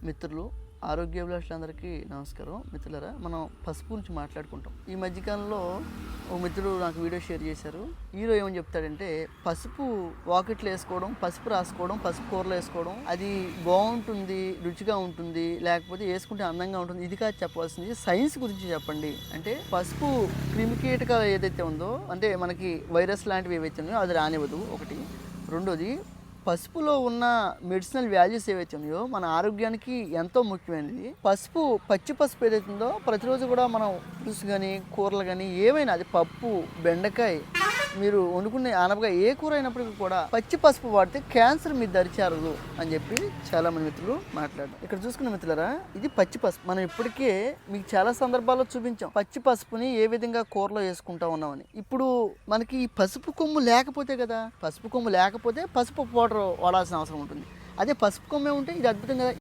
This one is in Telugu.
మిత్రులు ఆరోగ్యాభిలాషులందరికీ నమస్కారం. మిత్రులారా, మనం పసుపు గురించి మాట్లాడుకుంటాం. ఈ మధ్యకాలంలో ఓ మిత్రుడు నాకు వీడియో షేర్ చేశారు. హీరో ఏమని చెప్తాడంటే, పసుపు వాకిట్లో వేసుకోవడం, పసుపు రాసుకోవడం, పసుపు కూరలో వేసుకోవడం అది బాగుంటుంది, రుచిగా ఉంటుంది, లేకపోతే వేసుకుంటే అందంగా ఉంటుంది. ఇది కాదు చెప్పాల్సింది, సైన్స్ గురించి చెప్పండి అంటే. పసుపు క్రిమికీటకాలు ఏదైతే ఉందో, అంటే మనకి వైరస్ లాంటివి ఏవైతే ఉన్నాయో అది రానివ్వదు ఒకటి. రెండోది, పసుపులో ఉన్న మెడిసినల్ వాల్యూస్ ఏవైతే ఉన్నాయో మన ఆరోగ్యానికి ఎంతో ముఖ్యమైనది. పసుపు, పచ్చి పసుపు ఏదైతే ఉందో ప్రతిరోజు కూడా మనం పులుసు కానీ కూరలు కానీ ఏమైనా, అది పప్పు, బెండకాయ, మీరు వండుకునే ఆనపకాయ ఏ కూర అయినప్పటికీ కూడా పచ్చి పసుపు వాడితే క్యాన్సర్ మీ దరిచేరదు అని చెప్పి చాలా మంది మిత్రులు మాట్లాడారు. ఇక్కడ చూసుకున్న మిత్రులారా, ఇది పచ్చి పసుపు. మనం ఇప్పటికే మీకు చాలా సందర్భాల్లో చూపించాం పచ్చి పసుపుని ఏ విధంగా కూరలో వేసుకుంటా ఉన్నామని. ఇప్పుడు మనకి ఈ పసుపు కొమ్ము లేకపోతే కదా, పసుపు కొమ్ము లేకపోతే పసుపు పౌడర్ వాడాల్సిన అవసరం ఉంటుంది. అదే పసుపు కొమ్మే ఉంటే ఇది అద్భుతంగా